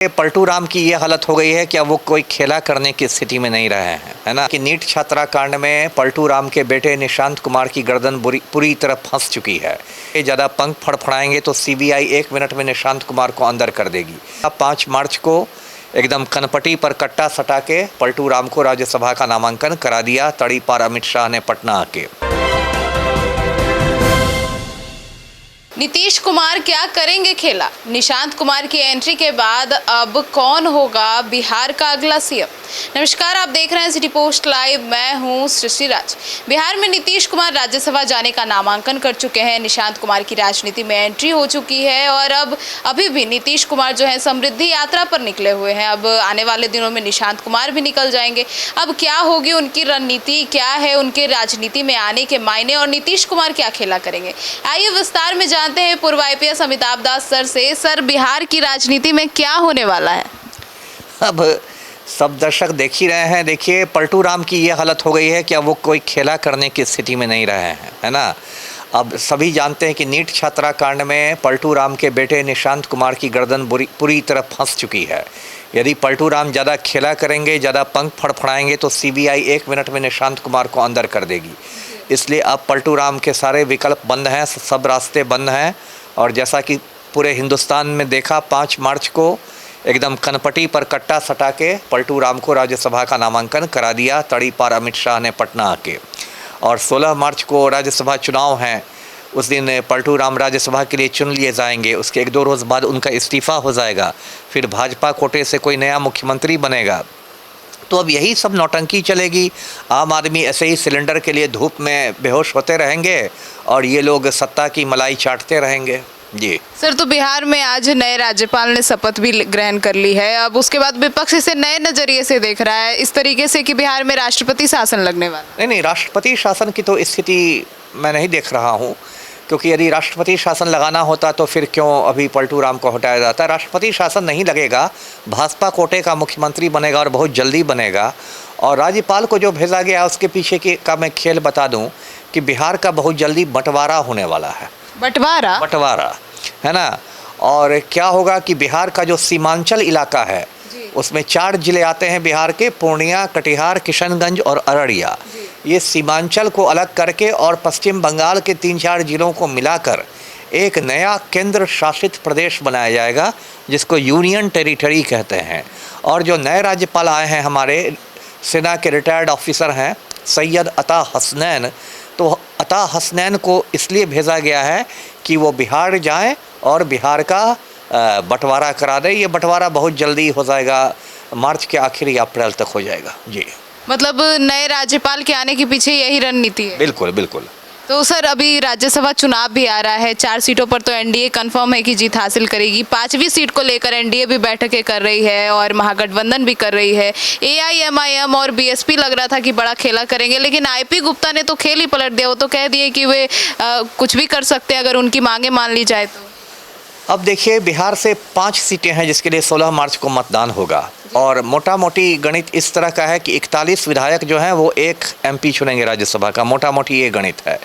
पलटू राम की ये हालत हो गई है कि अब वो कोई खेला करने की स्थिति में नहीं रहे हैं, है ना। कि नीट छात्रा कांड में पलटू राम के बेटे निशांत कुमार की गर्दन पूरी तरह फंस चुकी है। ये ज़्यादा पंख फड़फड़ाएंगे तो सीबीआई 1 मिनट में निशांत कुमार को अंदर कर देगी। 5 मार्च को एकदम कनपटी पर कट्टा सटा के पलटू राम को राज्यसभा का नामांकन करा दिया तड़ी पार अमित शाह ने पटना आके। नीतीश कुमार क्या करेंगे खेला? निशांत कुमार की एंट्री के बाद अब कौन होगा बिहार का अगला सीएम? नमस्कार, आप देख रहे हैं सिटी पोस्ट लाइव। मैं हूं सृष्टि राज। बिहार में नीतीश कुमार राज्यसभा जाने का नामांकन कर चुके हैं। निशांत कुमार की राजनीति में एंट्री हो चुकी है और अब अभी भी नीतीश कुमार जो है समृद्धि यात्रा पर निकले हुए हैं। अब आने वाले दिनों में निशांत कुमार भी निकल जाएंगे। अब क्या होगी उनकी रणनीति, क्या है उनके राजनीति में आने के मायने और नीतीश कुमार क्या खेला करेंगे? आइए विस्तार में जानते हैं पूर्व आईपीएस अमिताभ दास सर से। सर, बिहार की राजनीति में क्या होने वाला है? अब सब दर्शक देख ही रहे हैं। देखिए, पलटू राम की ये हालत हो गई है कि अब वो कोई खेला करने की स्थिति में नहीं रहे हैं, है ना। अब सभी जानते हैं कि नीट छात्रा कांड में पलटू राम के बेटे निशांत कुमार की गर्दन पूरी तरह फंस चुकी है। यदि पलटू राम ज़्यादा खेला करेंगे, ज़्यादा पंख फड़फड़ाएंगे तो सीबीआई 1 मिनट में निशांत कुमार को अंदर कर देगी। इसलिए अब पलटू राम के सारे विकल्प बंद हैं, सब रास्ते बंद हैं। और जैसा कि पूरे हिंदुस्तान में देखा, 5 मार्च को एकदम कनपटी पर कट्टा सटा के पलटू राम को राज्यसभा का नामांकन करा दिया तड़ी पार अमित शाह ने पटना आके। और 16 मार्च को राज्यसभा चुनाव हैं। उस दिन पलटू राम राज्यसभा के लिए चुन लिए जाएंगे। उसके 1-2 रोज़ बाद उनका इस्तीफ़ा हो जाएगा। फिर भाजपा कोटे से कोई नया मुख्यमंत्री बनेगा। तो अब यही सब नौटंकी चलेगी। आम आदमी ऐसे ही सिलेंडर के लिए धूप में बेहोश होते रहेंगे और ये लोग सत्ता की मलाई चाटते रहेंगे। जी सर, तो बिहार में आज नए राज्यपाल ने शपथ भी ग्रहण कर ली है। अब उसके बाद विपक्ष इसे नए नजरिए से देख रहा है, इस तरीके से कि बिहार में राष्ट्रपति शासन लगने वाला। नहीं, राष्ट्रपति शासन की तो स्थिति मैं नहीं देख रहा हूँ, क्योंकि यदि राष्ट्रपति शासन लगाना होता तो फिर क्यों अभी पलटू राम को हटाया जाता। राष्ट्रपति शासन नहीं लगेगा, भाजपा कोटे का मुख्यमंत्री बनेगा और बहुत जल्दी बनेगा। और राज्यपाल को जो भेजा गया उसके पीछे का मैं खेल बता दूं कि बिहार का बहुत जल्दी बंटवारा होने वाला है। बंटवारा, है ना। और क्या होगा कि बिहार का जो सीमांचल इलाका है उसमें 4 जिले आते हैं बिहार के, पूर्णिया, कटिहार, किशनगंज और अररिया। ये सीमांचल को अलग करके और पश्चिम बंगाल के 3-4 जिलों को मिलाकर एक नया केंद्र शासित प्रदेश बनाया जाएगा, जिसको यूनियन टेरिटरी कहते हैं। और जो नए राज्यपाल आए हैं, हमारे सेना के रिटायर्ड ऑफिसर हैं सैयद अता हसनैन। तो अता हसनैन को इसलिए भेजा गया है कि वो बिहार जाएं और बिहार का बंटवारा करा दें। ये बंटवारा बहुत जल्दी हो जाएगा, मार्च के आखिर या अप्रैल तक हो जाएगा। जी, मतलब नए राज्यपाल के आने के पीछे यही रणनीति है? बिल्कुल बिल्कुल। तो सर, अभी राज्यसभा चुनाव भी आ रहा है। 4 सीटों पर तो एनडीए कंफर्म है कि जीत हासिल करेगी। 5वीं सीट को लेकर एनडीए भी बैठकें कर रही है और महागठबंधन भी कर रही है। एआईएमआईएम और बीएसपी लग रहा था कि बड़ा खेला करेंगे, लेकिन आईपी गुप्ता ने तो खेल ही पलट दिया। वो तो कह दिए कि वे कुछ भी कर सकते हैं अगर उनकी मांगे मान ली जाए तो। अब देखिए, बिहार से 5 सीटें हैं जिसके लिए 16 मार्च को मतदान होगा। और मोटा मोटी गणित इस तरह का है कि 41 विधायक जो हैं वो 1 एमपी चुनेंगे राज्यसभा का। मोटा मोटी ये गणित है।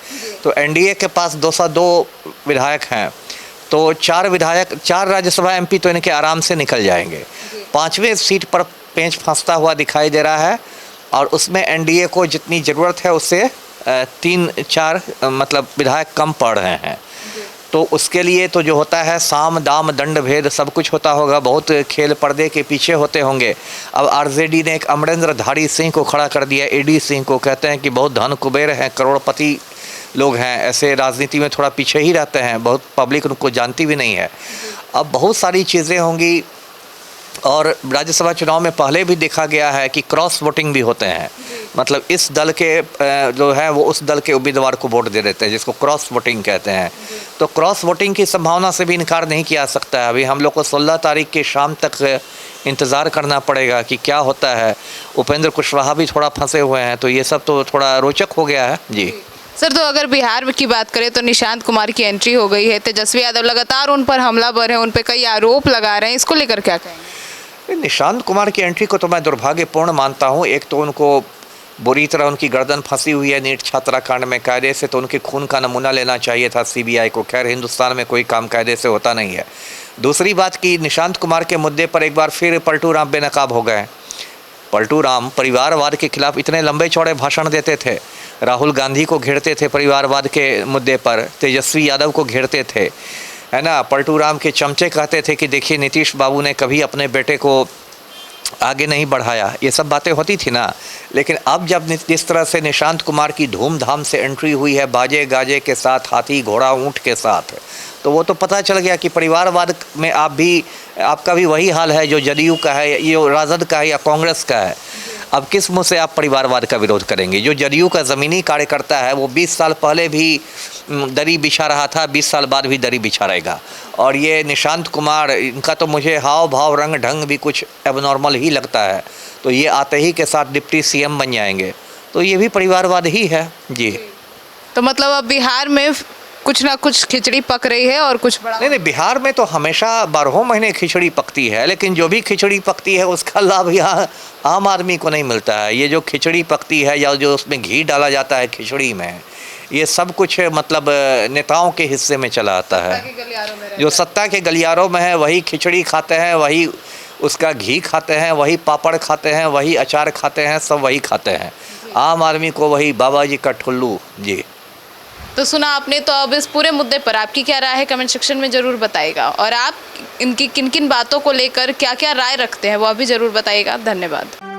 तो एनडीए के पास 202 विधायक हैं, तो 4 राज्यसभा एमपी तो इनके आराम से निकल जाएंगे। 5वें सीट पर पेंच फंसता हुआ दिखाई दे रहा है और उसमें एनडीए को जितनी ज़रूरत है उससे 3-4 मतलब विधायक कम पड़ रहे हैं। तो उसके लिए तो जो होता है साम दाम दंड भेद सब कुछ होता होगा, बहुत खेल पर्दे के पीछे होते होंगे। अब आरजेडी ने एक अमरेंद्र धारी सिंह को खड़ा कर दिया, एडी सिंह को। कहते हैं कि बहुत धन कुबेर हैं, करोड़पति लोग हैं, ऐसे राजनीति में थोड़ा पीछे ही रहते हैं, बहुत पब्लिक उनको जानती भी नहीं है। अब बहुत सारी चीज़ें होंगी। और राज्यसभा चुनाव में पहले भी देखा गया है कि क्रॉस वोटिंग भी होते हैं। मतलब इस दल के जो है वो उस दल के उम्मीदवार को वोट दे देते हैं, जिसको क्रॉस वोटिंग कहते हैं। तो क्रॉस वोटिंग की संभावना से भी इनकार नहीं किया सकता है। अभी हम लोग को 16 तारीख की शाम तक इंतज़ार करना पड़ेगा कि क्या होता है। उपेंद्र कुशवाहा भी थोड़ा फंसे हुए हैं, तो ये सब तो थोड़ा रोचक हो गया है। जी सर, तो अगर बिहार की बात करें तो निशांत कुमार की एंट्री हो गई है। तेजस्वी यादव लगातार उन पर हमलावर हैं, उन पर कई आरोप लगा रहे हैं। इसको लेकर क्या कहेंगे? निशांत कुमार की एंट्री को तो मैं दुर्भाग्यपूर्ण मानता हूँ। एक तो उनको बुरी तरह उनकी गर्दन फंसी हुई है नीट छात्रा कांड में। कायदे से तो उनके खून का नमूना लेना चाहिए था सीबीआई को। खैर, हिंदुस्तान में कोई काम कायदे से होता नहीं है। दूसरी बात कि निशांत कुमार के मुद्दे पर एक बार फिर पलटू राम बेनकाब हो गए। पलटू राम परिवारवाद के खिलाफ इतने लंबे चौड़े भाषण देते थे, राहुल गांधी को घेरते थे परिवारवाद के मुद्दे पर, तेजस्वी यादव को घेरते थे, है ना। पलटू राम के चमचे कहते थे कि देखिए नीतीश बाबू ने कभी अपने बेटे को आगे नहीं बढ़ाया, ये सब बातें होती थी ना। लेकिन अब जब जिस तरह से निशांत कुमार की धूमधाम से एंट्री हुई है, बाजे गाजे के साथ, हाथी घोड़ा ऊंट के साथ, तो वो तो पता चल गया कि परिवारवाद में आपका भी वही हाल है जो जदयू का है, ये राजद का है या कांग्रेस का है। अब किस मुँह से आप परिवारवाद का विरोध करेंगे? जो जदयू का ज़मीनी कार्यकर्ता है वो 20 साल पहले भी दरी बिछा रहा था, 20 साल बाद भी दरी बिछा रहेगा। और ये निशांत कुमार, इनका तो मुझे हाव भाव रंग ढंग भी कुछ एबनॉर्मल ही लगता है। तो ये आते ही के साथ डिप्टी सीएम बन जाएंगे, तो ये भी परिवारवाद ही है जी। तो मतलब अब बिहार में कुछ ना कुछ खिचड़ी पक रही है और कुछ बड़ा नहीं, बिहार में तो हमेशा 12 महीने खिचड़ी पकती है, लेकिन जो भी खिचड़ी पकती है उसका लाभ यहाँ आम आदमी को नहीं मिलता है। ये जो खिचड़ी पकती है या जो उसमें घी डाला जाता है खिचड़ी में, ये सब कुछ मतलब नेताओं के हिस्से में चला आता है। जो सत्ता के गलियारों में है वही खिचड़ी खाते हैं, वही उसका घी खाते हैं, वही पापड़ खाते हैं, वही अचार खाते हैं, सब वही खाते हैं। आम आदमी को वही बाबा जी का ठुल्लू जी। तो सुना आपने। तो अब इस पूरे मुद्दे पर आपकी क्या राय है कमेंट सेक्शन में ज़रूर बताइएगा, और आप इनकी किन किन बातों को लेकर क्या क्या राय रखते हैं वो भी ज़रूर बताइएगा। धन्यवाद।